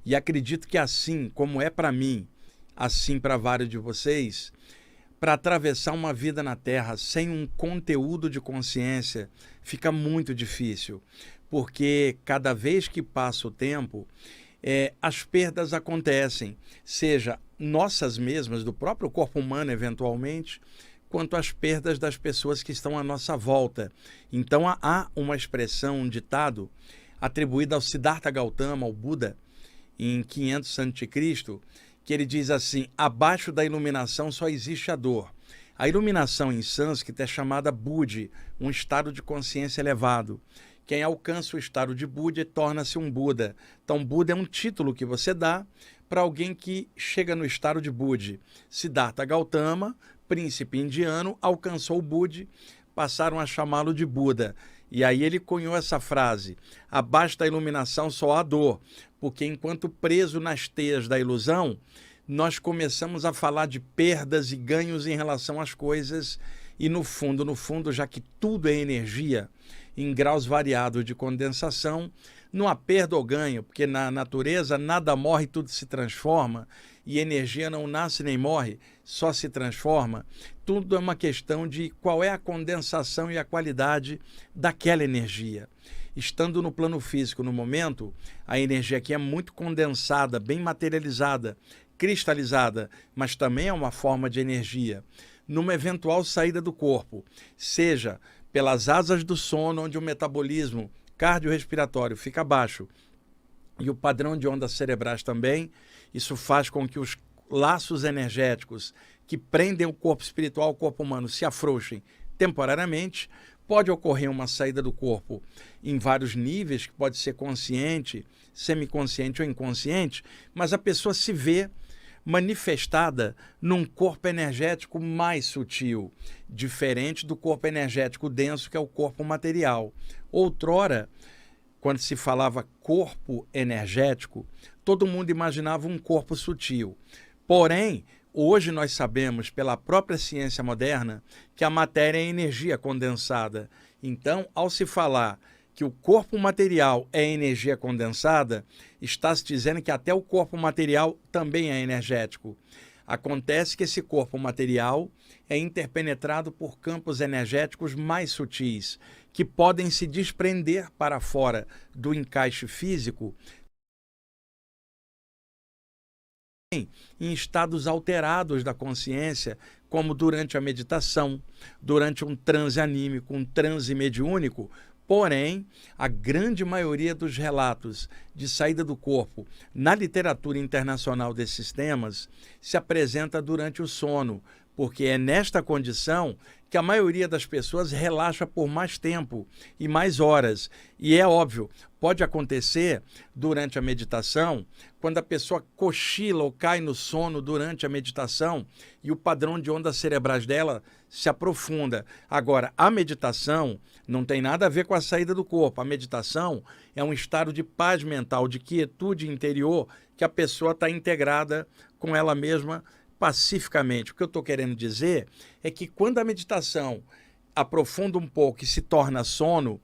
E acredito que assim como é para mim, assim para vários de vocês, para atravessar uma vida na Terra sem um conteúdo de consciência fica muito difícil, porque cada vez que passa o tempo, as perdas acontecem, seja nossas mesmas, do próprio corpo humano eventualmente, quanto as perdas das pessoas que estão à nossa volta. Então há uma expressão, um ditado, atribuído ao Siddhartha Gautama, ao Buda, em 500 a.C., que ele diz assim: abaixo da iluminação só existe a dor. A iluminação em sânscrito é chamada Buddhi, um estado de consciência elevado. Quem alcança o estado de Buddhi torna-se um Buda. Então, Buda é um título que você dá para alguém que chega no estado de Buddhi. Siddhartha Gautama, príncipe indiano, alcançou o Buddhi, passaram a chamá-lo de Buda. E aí ele cunhou essa frase: abaixo da iluminação só há dor, porque enquanto preso nas teias da ilusão, nós começamos a falar de perdas e ganhos em relação às coisas, e no fundo, já que tudo é energia, em graus variados de condensação, não há perda ou ganho, porque na natureza nada morre, tudo se transforma, e energia não nasce nem morre, só se transforma. Tudo é uma questão de qual é a condensação e a qualidade daquela energia. Estando no plano físico no momento, a energia aqui é muito condensada, bem materializada, cristalizada, mas também é uma forma de energia. Numa eventual saída do corpo, seja pelas asas do sono, onde o metabolismo cardiorrespiratório fica baixo e o padrão de ondas cerebrais também, isso faz com que os laços energéticos que prendem o corpo espiritual ao corpo humano se afrouxem temporariamente. Pode ocorrer uma saída do corpo em vários níveis, que pode ser consciente, semiconsciente ou inconsciente, mas a pessoa se vê manifestada num corpo energético mais sutil, diferente do corpo energético denso, que é o corpo material. Outrora, quando se falava corpo energético, todo mundo imaginava um corpo sutil. Porém, hoje nós sabemos, pela própria ciência moderna, que a matéria é energia condensada. Então, ao se falar que o corpo material é energia condensada, está se dizendo que até o corpo material também é energético. Acontece que esse corpo material é interpenetrado por campos energéticos mais sutis, que podem se desprender para fora do encaixe físico em estados alterados da consciência, como durante a meditação, durante um transe anímico, um transe mediúnico. Porém, a grande maioria dos relatos de saída do corpo na literatura internacional desses temas se apresenta durante o sono, porque é nesta condição que a maioria das pessoas relaxa por mais tempo e mais horas. E é óbvio, pode acontecer durante a meditação, quando a pessoa cochila ou cai no sono durante a meditação e o padrão de ondas cerebrais dela se aprofunda. Agora, a meditação não tem nada a ver com a saída do corpo. A meditação é um estado de paz mental, de quietude interior, que a pessoa está integrada com ela mesma pacificamente. O que eu estou querendo dizer é que quando a meditação aprofunda um pouco e se torna sono,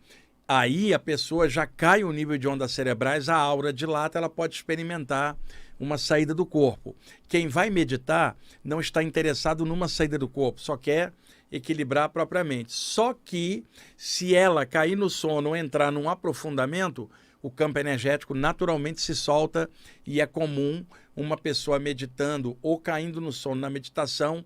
aí a pessoa já cai o nível de ondas cerebrais, a aura dilata, ela pode experimentar uma saída do corpo. Quem vai meditar não está interessado numa saída do corpo, só quer equilibrar propriamente. Só que se ela cair no sono ou entrar num aprofundamento, o campo energético naturalmente se solta e é comum uma pessoa meditando ou caindo no sono na meditação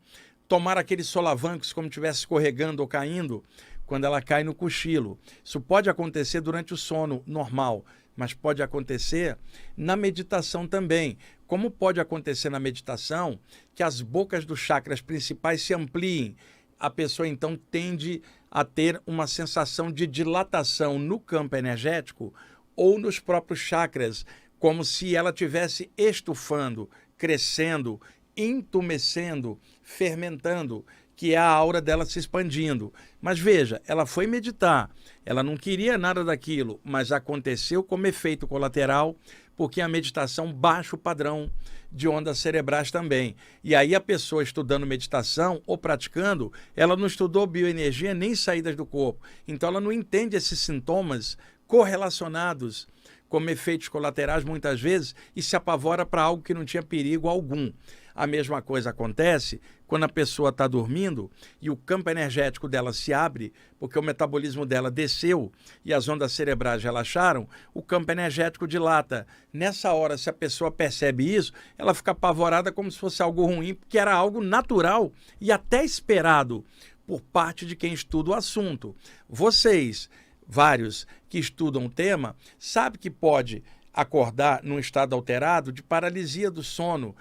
tomar aqueles solavancos como se estivesse escorregando ou caindo quando ela cai no cochilo. Isso pode acontecer durante o sono normal, mas pode acontecer na meditação também. Como pode acontecer na meditação que as bocas dos chakras principais se ampliem, a pessoa então tende a ter uma sensação de dilatação no campo energético ou nos próprios chakras, como se ela estivesse estufando, crescendo, entumecendo, fermentando, que é a aura dela se expandindo. Mas veja, ela foi meditar, ela não queria nada daquilo, mas aconteceu como efeito colateral, porque a meditação baixa o padrão de ondas cerebrais também. E aí a pessoa estudando meditação ou praticando, ela não estudou bioenergia nem saídas do corpo. Então ela não entende esses sintomas correlacionados como efeitos colaterais muitas vezes e se apavora para algo que não tinha perigo algum. A mesma coisa acontece quando a pessoa está dormindo e o campo energético dela se abre, porque o metabolismo dela desceu e as ondas cerebrais relaxaram, o campo energético dilata. Nessa hora, se a pessoa percebe isso, ela fica apavorada como se fosse algo ruim, porque era algo natural e até esperado por parte de quem estuda o assunto. Vocês, vários que estudam o tema, sabem que pode acordar num estado alterado de paralisia do sono,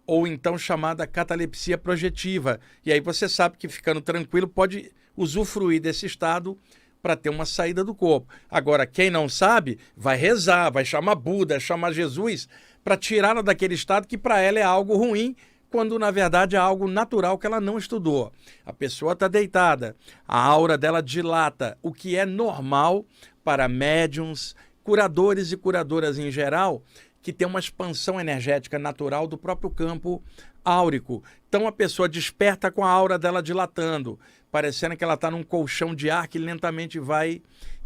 ou então chamada catalepsia projetiva. E aí você sabe que ficando tranquilo pode usufruir desse estado para ter uma saída do corpo. Agora, quem não sabe, vai rezar, vai chamar Buda, chamar Jesus, para tirá-la daquele estado que para ela é algo ruim, quando na verdade é algo natural que ela não estudou. A pessoa está deitada, a aura dela dilata, o que é normal para médiums, curadores e curadoras em geral, que tem uma expansão energética natural do próprio campo áurico. Então a pessoa desperta com a aura dela dilatando, parecendo que ela está num colchão de ar que lentamente vai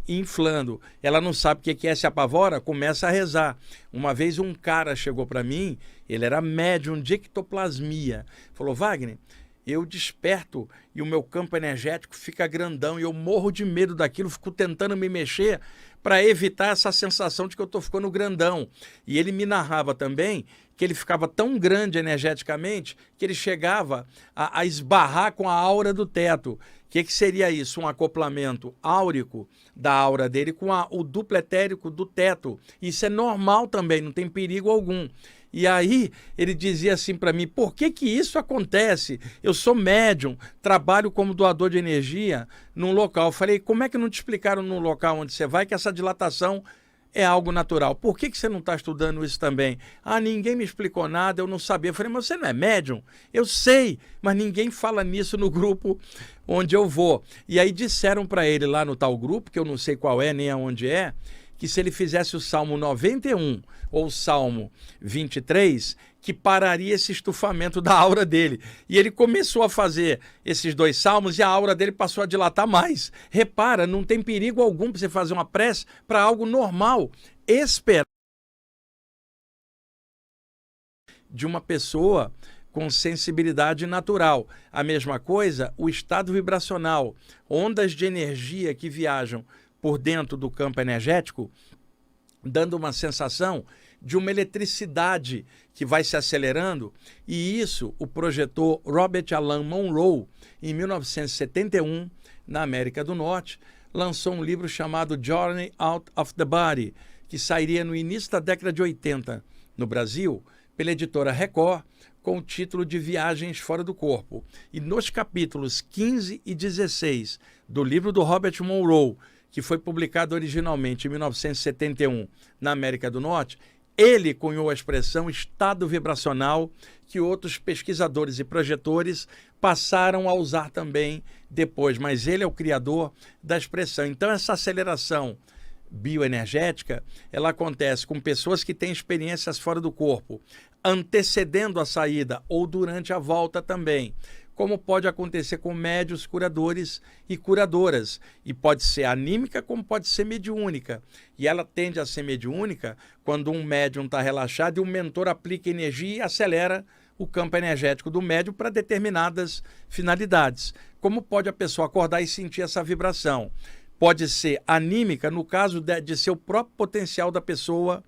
inflando. Ela não sabe o que é, se apavora, começa a rezar. Uma vez um cara chegou para mim, ele era médium de ectoplasmia. Falou, Wagner, eu desperto e o meu campo energético fica grandão e eu morro de medo daquilo, fico tentando me mexer para evitar essa sensação de que eu estou ficando grandão. E ele me narrava também que ele ficava tão grande energeticamente que ele chegava a esbarrar com a aura do teto. O que seria isso? Um acoplamento áurico da aura dele com o duplo etérico do teto. Isso é normal também, não tem perigo algum. E aí ele dizia assim para mim, por que isso acontece? Eu sou médium, trabalho como doador de energia num local. Eu falei, como é que não te explicaram no local onde você vai que essa dilatação é algo natural? Por que você não está estudando isso também? Ah, ninguém me explicou nada, eu não sabia. Eu falei, mas você não é médium? Eu sei, mas ninguém fala nisso no grupo onde eu vou. E aí disseram para ele lá no tal grupo, que eu não sei qual é nem aonde é, que se ele fizesse o Salmo 91 ou o Salmo 23, que pararia esse estufamento da aura dele. E ele começou a fazer esses dois salmos e a aura dele passou a dilatar mais. Repara, não tem perigo algum para você fazer uma prece para algo normal. Esperar de uma pessoa com sensibilidade natural. A mesma coisa, o estado vibracional, ondas de energia que viajam por dentro do campo energético, dando uma sensação de uma eletricidade que vai se acelerando, e isso o projetor Robert Alan Monroe, em 1971, na América do Norte, lançou um livro chamado Journey Out of the Body, que sairia no início da década de 80 no Brasil, pela editora Record, com o título de Viagens Fora do Corpo. E nos capítulos 15 e 16 do livro do Robert Monroe, que foi publicado originalmente em 1971 na América do Norte, ele cunhou a expressão estado vibracional, que outros pesquisadores e projetores passaram a usar também depois, mas ele é o criador da expressão. Então essa aceleração bioenergética, ela acontece com pessoas que têm experiências fora do corpo, antecedendo a saída ou durante a volta também, como pode acontecer com médiuns, curadores e curadoras. E pode ser anímica, como pode ser mediúnica. E ela tende a ser mediúnica quando um médium está relaxado e o mentor aplica energia e acelera o campo energético do médium para determinadas finalidades. Como pode a pessoa acordar e sentir essa vibração? Pode ser anímica, no caso de ser o próprio potencial da pessoa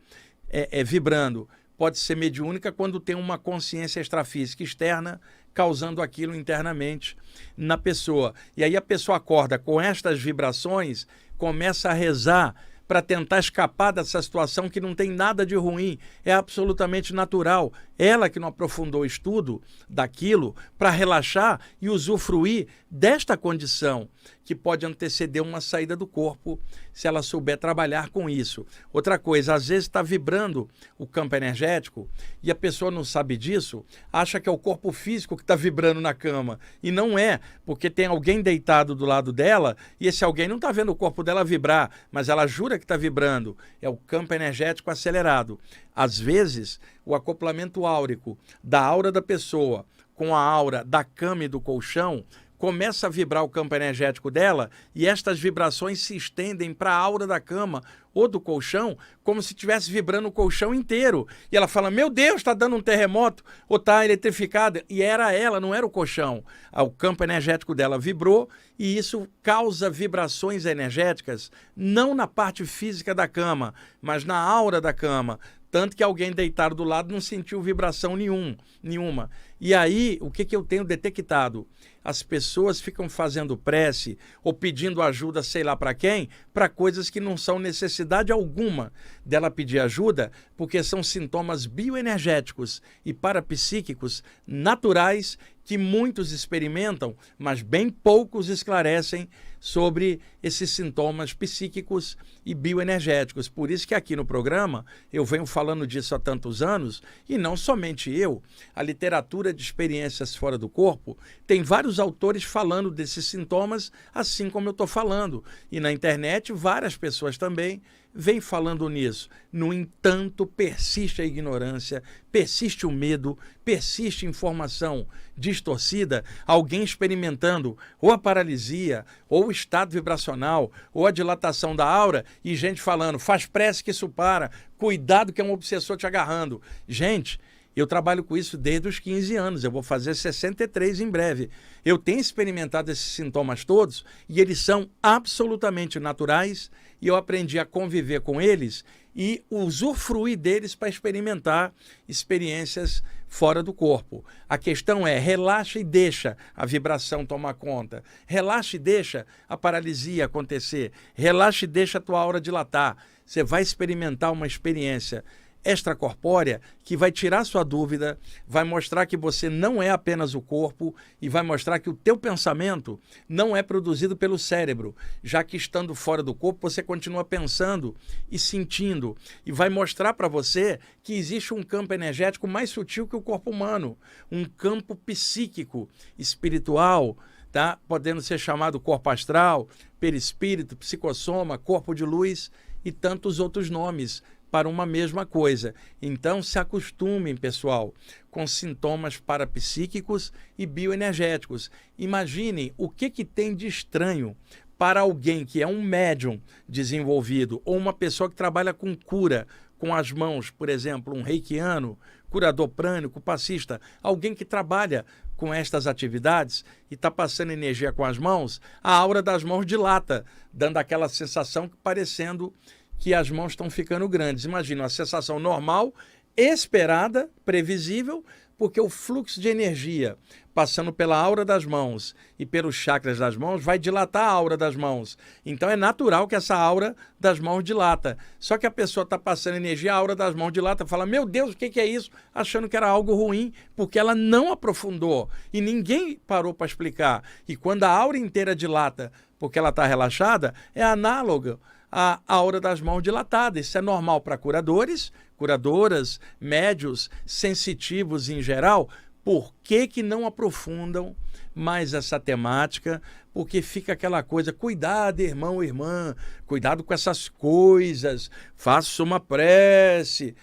vibrando. Pode ser mediúnica quando tem uma consciência extrafísica externa causando aquilo internamente na pessoa. E aí a pessoa acorda com estas vibrações, começa a rezar para tentar escapar dessa situação que não tem nada de ruim, é absolutamente natural. Ela que não aprofundou o estudo daquilo para relaxar e usufruir desta condição, que pode anteceder uma saída do corpo, se ela souber trabalhar com isso. Outra coisa, às vezes está vibrando o campo energético e a pessoa não sabe disso, acha que é o corpo físico que está vibrando na cama. E não é, porque tem alguém deitado do lado dela e esse alguém não está vendo o corpo dela vibrar, mas ela jura que está vibrando. É o campo energético acelerado. Às vezes, o acoplamento áurico da aura da pessoa com a aura da cama e do colchão começa a vibrar o campo energético dela e estas vibrações se estendem para a aura da cama ou do colchão, como se estivesse vibrando o colchão inteiro. E ela fala, meu Deus, está dando um terremoto ou está eletrificada. E era ela, não era o colchão. O campo energético dela vibrou e isso causa vibrações energéticas, não na parte física da cama, mas na aura da cama. Tanto que alguém deitado do lado não sentiu vibração nenhuma. E aí, o que eu tenho detectado? As pessoas ficam fazendo prece ou pedindo ajuda, sei lá para quem, para coisas que não são necessidade alguma dela pedir ajuda, porque são sintomas bioenergéticos e parapsíquicos naturais que muitos experimentam, mas bem poucos esclarecem sobre esses sintomas psíquicos e bioenergéticos. Por isso que aqui no programa eu venho falando disso há tantos anos, e não somente eu. A literatura de experiências fora do corpo tem vários autores falando desses sintomas, assim como eu estou falando. E na internet várias pessoas também vêm falando nisso. No entanto, persiste a ignorância, persiste o medo, persiste informação distorcida, alguém experimentando ou a paralisia, ou o estado vibracional, ou a dilatação da aura, e gente falando, faz prece que isso para, cuidado que é um obsessor te agarrando. Gente, eu trabalho com isso desde os 15 anos, eu vou fazer 63 em breve. Eu tenho experimentado esses sintomas todos e eles são absolutamente naturais e eu aprendi a conviver com eles e usufruir deles para experimentar experiências fora do corpo. A questão é, relaxa e deixa a vibração tomar conta. Relaxa e deixa a paralisia acontecer. Relaxa e deixa a tua aura dilatar. Você vai experimentar uma experiência extracorpórea que vai tirar sua dúvida, vai mostrar que você não é apenas o corpo e vai mostrar que o teu pensamento não é produzido pelo cérebro, já que estando fora do corpo você continua pensando e sentindo, e vai mostrar para você que existe um campo energético mais sutil que o corpo humano, um campo psíquico, espiritual, tá? Podendo ser chamado corpo astral, perispírito, psicossoma, corpo de luz e tantos outros nomes para uma mesma coisa. Então, se acostumem, pessoal, com sintomas parapsíquicos e bioenergéticos. Imaginem o que tem de estranho para alguém que é um médium desenvolvido ou uma pessoa que trabalha com cura, com as mãos, por exemplo, um reikiano, curador prânico, passista, alguém que trabalha com estas atividades e está passando energia com as mãos, a aura das mãos dilata, dando aquela sensação parecendo que as mãos estão ficando grandes. Imagina, uma sensação normal, esperada, previsível, porque o fluxo de energia passando pela aura das mãos e pelos chakras das mãos vai dilatar a aura das mãos. Então é natural que essa aura das mãos dilata. Só que a pessoa está passando energia, a aura das mãos dilata, fala, meu Deus, o que é isso? Achando que era algo ruim, porque ela não aprofundou e ninguém parou para explicar. E quando a aura inteira dilata porque ela está relaxada, é análoga a aura das mãos dilatada. Isso é normal para curadores, curadoras, médios, sensitivos em geral. Por que não aprofundam mais essa temática? Porque fica aquela coisa, cuidado, irmão, irmã, cuidado com essas coisas, faça uma prece.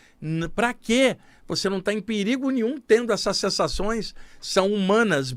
Para quê? Você não está em perigo nenhum tendo essas sensações, são humanas,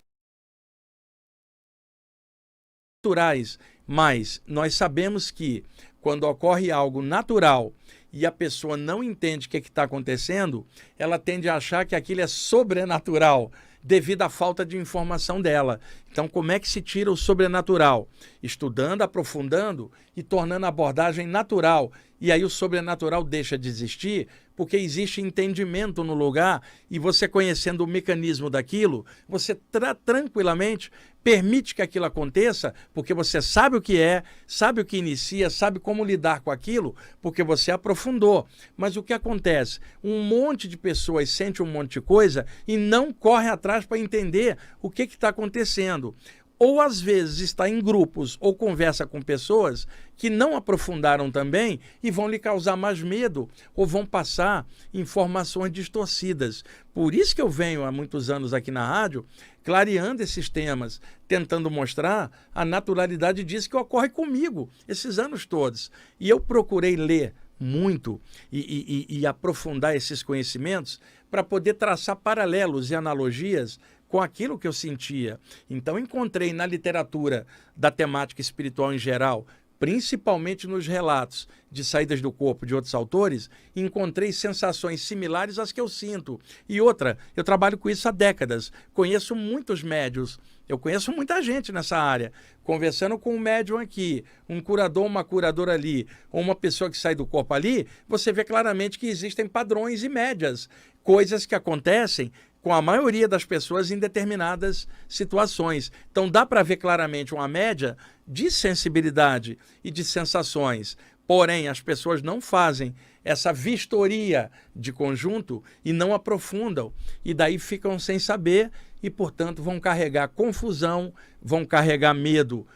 naturais, mas nós sabemos que quando ocorre algo natural e a pessoa não entende o que está acontecendo, ela tende a achar que aquilo é sobrenatural devido à falta de informação dela. Então, como é que se tira o sobrenatural? Estudando, aprofundando e tornando a abordagem natural. E aí o sobrenatural deixa de existir porque existe entendimento no lugar e você conhecendo o mecanismo daquilo, você tranquilamente permite que aquilo aconteça porque você sabe o que é, sabe o que inicia, sabe como lidar com aquilo, porque você aprofundou. Mas o que acontece? Um monte de pessoas sente um monte de coisa e não corre atrás para entender o que está acontecendo. Ou às vezes está em grupos ou conversa com pessoas que não aprofundaram também e vão lhe causar mais medo ou vão passar informações distorcidas. Por isso que eu venho há muitos anos aqui na rádio clareando esses temas, tentando mostrar a naturalidade disso que ocorre comigo esses anos todos. E eu procurei ler muito e aprofundar esses conhecimentos para poder traçar paralelos e analogias com aquilo que eu sentia. Então encontrei na literatura da temática espiritual em geral, principalmente nos relatos de saídas do corpo de outros autores, encontrei sensações similares às que eu sinto. E outra, eu trabalho com isso há décadas, conheço muitos médiuns, eu conheço muita gente nessa área, conversando com um médium aqui, um curador, uma curadora ali, ou uma pessoa que sai do corpo ali, você vê claramente que existem padrões e médias, coisas que acontecem com a maioria das pessoas em determinadas situações. Então dá para ver claramente uma média de sensibilidade e de sensações. Porém, as pessoas não fazem essa vistoria de conjunto e não aprofundam. E daí ficam sem saber e, portanto, vão carregar confusão, vão carregar medo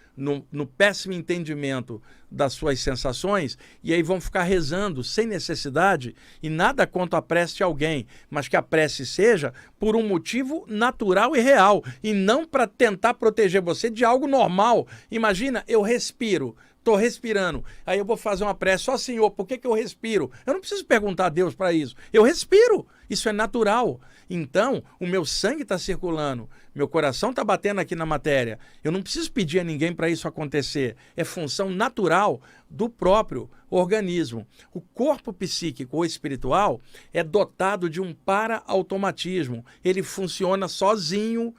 no péssimo entendimento das suas sensações, e aí vão ficar rezando sem necessidade, e nada contra a prece de alguém, mas que a prece seja por um motivo natural e real, e não para tentar proteger você de algo normal. Imagina, eu respiro, estou respirando, aí eu vou fazer uma prece, ó Senhor, por que eu respiro? Eu não preciso perguntar a Deus para isso, eu respiro, isso é natural. Então, o meu sangue está circulando, meu coração está batendo aqui na matéria, eu não preciso pedir a ninguém para isso acontecer, é função natural do próprio organismo. O corpo psíquico ou espiritual é dotado de um para-automatismo, ele funciona sozinho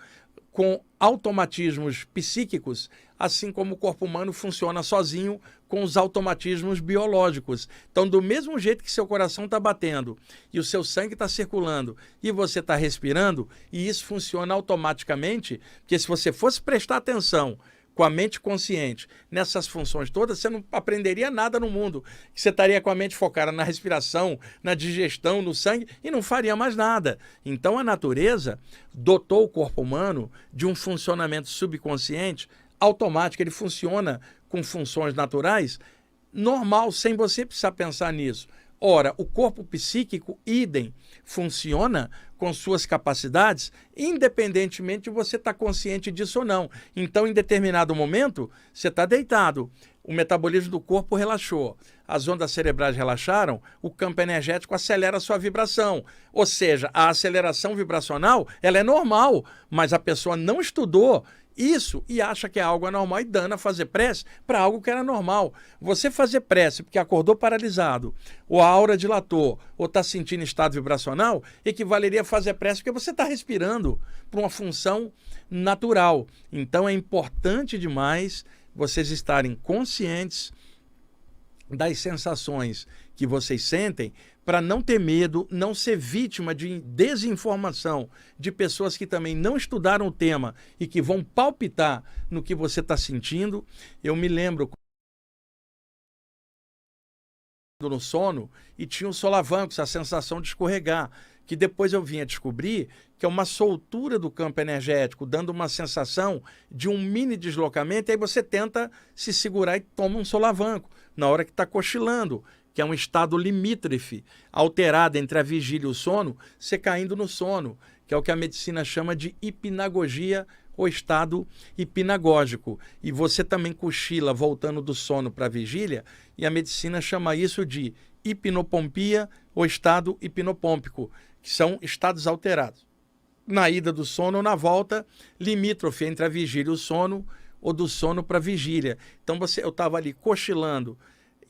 com automatismos psíquicos, assim como o corpo humano funciona sozinho com os automatismos biológicos. Então, do mesmo jeito que seu coração está batendo e o seu sangue está circulando e você está respirando, e isso funciona automaticamente, porque se você fosse prestar atenção com a mente consciente nessas funções todas, você não aprenderia nada no mundo. Você estaria com a mente focada na respiração, na digestão, no sangue e não faria mais nada. Então a natureza dotou o corpo humano de um funcionamento subconsciente automático. Ele funciona com funções naturais normal, sem você precisar pensar nisso. Ora, o corpo psíquico, idem, funciona com suas capacidades, independentemente de você estar consciente disso ou não. Então, em determinado momento, você está deitado, o metabolismo do corpo relaxou, as ondas cerebrais relaxaram, o campo energético acelera a sua vibração. Ou seja, a aceleração vibracional, ela é normal, mas a pessoa não estudou isso e acha que é algo anormal e dana fazer prece para algo que era normal. Você fazer prece porque acordou paralisado, ou a aura dilatou, ou está sentindo estado vibracional, equivaleria a fazer prece porque você está respirando por uma função natural. Então é importante demais vocês estarem conscientes das sensações que vocês sentem, para não ter medo, não ser vítima de desinformação de pessoas que também não estudaram o tema e que vão palpitar no que você está sentindo. Eu me lembro no sono e tinha um solavanco, essa sensação de escorregar, que depois eu vim a descobrir que é uma soltura do campo energético, dando uma sensação de um mini deslocamento, e aí você tenta se segurar e toma um solavanco na hora que está cochilando, que é um estado limítrofe, alterado entre a vigília e o sono, você caindo no sono, que é o que a medicina chama de hipnagogia ou estado hipnagógico. E você também cochila voltando do sono para a vigília, e a medicina chama isso de hipnopompia ou estado hipnopômpico, que são estados alterados. Na ida do sono ou na volta, limítrofe entre a vigília e o sono, ou do sono para a vigília. Então eu estava ali cochilando,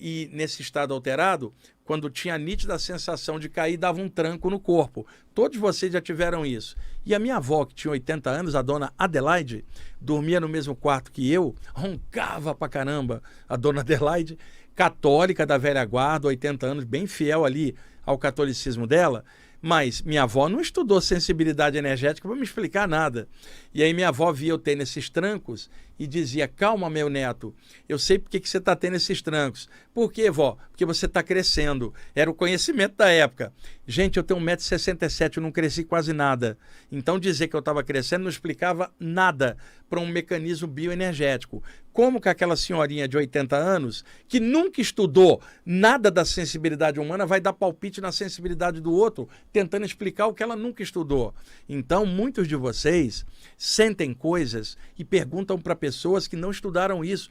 e nesse estado alterado, quando tinha a nítida sensação de cair, dava um tranco no corpo. Todos vocês já tiveram isso. E a minha avó, que tinha 80 anos, a dona Adelaide, dormia no mesmo quarto que eu, roncava pra caramba. A dona Adelaide, católica da velha guarda, 80 anos, bem fiel ali ao catolicismo dela, mas minha avó não estudou sensibilidade energética para me explicar nada. E aí minha avó via eu tendo esses trancos e dizia: calma, meu neto, eu sei porque que você está tendo esses trancos. Por quê, vó? Porque você está crescendo. Era o conhecimento da época. Gente, eu tenho 1,67 m, eu não cresci quase nada. Então dizer que eu estava crescendo não explicava nada para um mecanismo bioenergético. Como que aquela senhorinha de 80 anos, que nunca estudou nada da sensibilidade humana, vai dar palpite na sensibilidade do outro, tentando explicar o que ela nunca estudou? Então, muitos de vocês sentem coisas e perguntam para pessoas que não estudaram isso.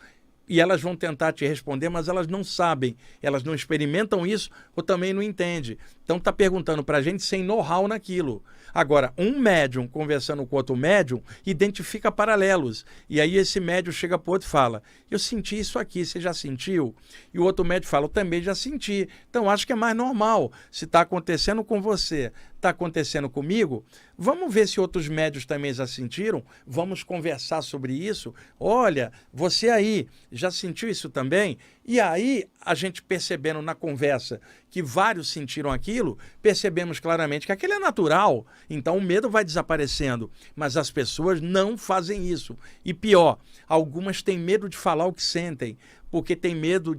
e elas vão tentar te responder, mas elas não sabem, elas não experimentam isso ou também não entendem. Então está perguntando para a gente sem know-how naquilo. Agora, um médium conversando com outro médium identifica paralelos. E aí esse médium chega para o outro e fala, eu senti isso aqui, você já sentiu? E o outro médium fala, eu também já senti. Então acho que é mais normal. Se está acontecendo com você, está acontecendo comigo, vamos ver se outros médios também já sentiram, vamos conversar sobre isso. Olha, você aí já sentiu isso também? E aí, a gente percebendo na conversa que vários sentiram aquilo, percebemos claramente que aquilo é natural, então o medo vai desaparecendo. Mas as pessoas não fazem isso. E pior, algumas têm medo de falar o que sentem, porque têm medo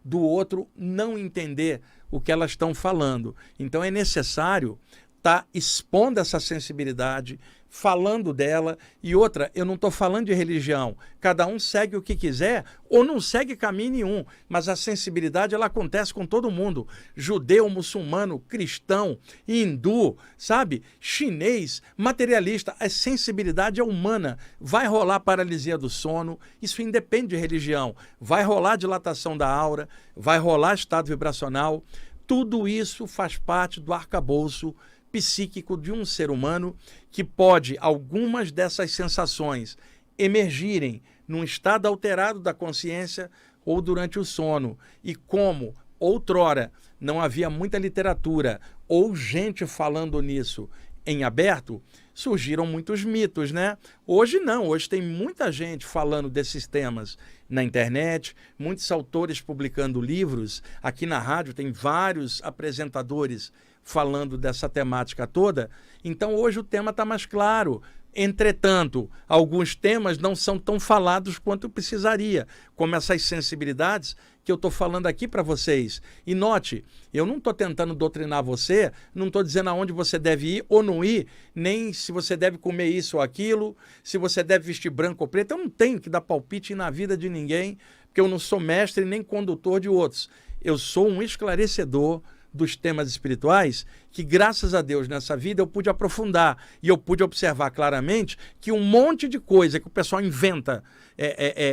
do outro não entender o que elas estão falando. Então é necessário estar expondo essa sensibilidade, falando dela. E outra, eu não estou falando de religião. Cada um segue o que quiser ou não segue caminho nenhum. Mas a sensibilidade, ela acontece com todo mundo. Judeu, muçulmano, cristão, hindu, sabe? Chinês, materialista. A sensibilidade é humana. Vai rolar paralisia do sono. Isso independe de religião. Vai rolar dilatação da aura. Vai rolar estado vibracional. Tudo isso faz parte do arcabouço psíquico de um ser humano que pode, algumas dessas sensações, emergirem num estado alterado da consciência ou durante o sono. E como outrora não havia muita literatura ou gente falando nisso em aberto, surgiram muitos mitos, né? Hoje não, hoje tem muita gente falando desses temas na internet, muitos autores publicando livros. Aqui na rádio tem vários apresentadores falando dessa temática toda. Então hoje o tema está mais claro. Entretanto, alguns temas não são tão falados quanto precisaria, como essas sensibilidades que eu estou falando aqui para vocês. E note, eu não estou tentando doutrinar você, não estou dizendo aonde você deve ir ou não ir, nem se você deve comer isso ou aquilo, se você deve vestir branco ou preto. Eu não tenho que dar palpite na vida de ninguém, porque eu não sou mestre nem condutor de outros. Eu sou um esclarecedor dos temas espirituais que, graças a Deus, nessa vida eu pude aprofundar e eu pude observar claramente que um monte de coisa que o pessoal inventa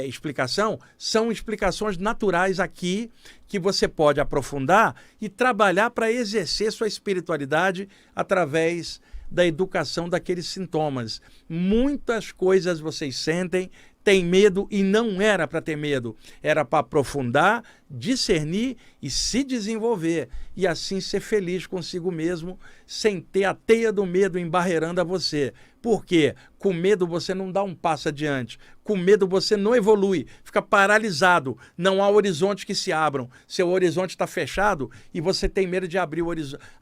explicação, são explicações naturais aqui que você pode aprofundar e trabalhar para exercer sua espiritualidade através da educação daqueles sintomas. Muitas coisas vocês sentem, têm medo e não era para ter medo, era para aprofundar, discernir e se desenvolver e assim ser feliz consigo mesmo, sem ter a teia do medo embarreirando a você. Por quê? Com medo você não dá um passo adiante, com medo você não evolui, fica paralisado, não há horizontes que se abram, seu horizonte está fechado e você tem medo de abrir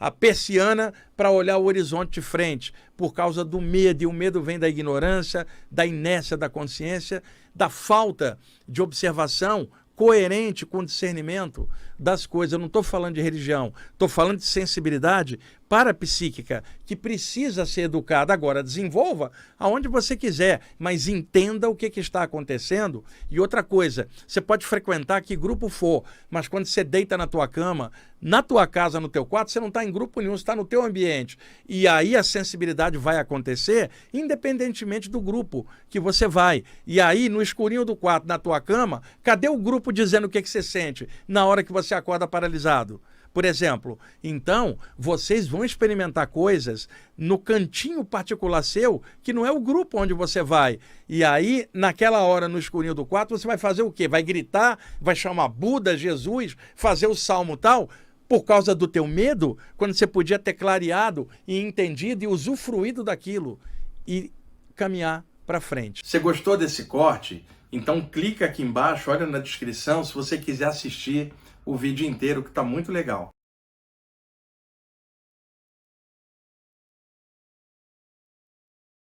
a persiana para olhar o horizonte de frente, por causa do medo, e o medo vem da ignorância, da inércia da consciência, da falta de observação coerente com o discernimento das coisas. Eu não estou falando de religião, estou falando de sensibilidade parapsíquica, que precisa ser educada. Agora, desenvolva aonde você quiser, mas entenda o que está acontecendo. E outra coisa, você pode frequentar que grupo for, mas quando você deita na tua cama, na tua casa, no teu quarto, você não está em grupo nenhum, você está no teu ambiente. E aí a sensibilidade vai acontecer, independentemente do grupo que você vai. E aí, no escurinho do quarto, na tua cama, cadê o grupo dizendo o que você sente na hora que você acorda paralisado? Por exemplo, então, vocês vão experimentar coisas no cantinho particular seu, que não é o grupo onde você vai. E aí, naquela hora, no escurinho do quarto, você vai fazer o quê? Vai gritar, vai chamar Buda, Jesus, fazer o salmo tal, por causa do teu medo, quando você podia ter clareado e entendido e usufruído daquilo e caminhar para frente. Você gostou desse corte? Então clica aqui embaixo, olha na descrição se você quiser assistir o vídeo inteiro, que está muito legal.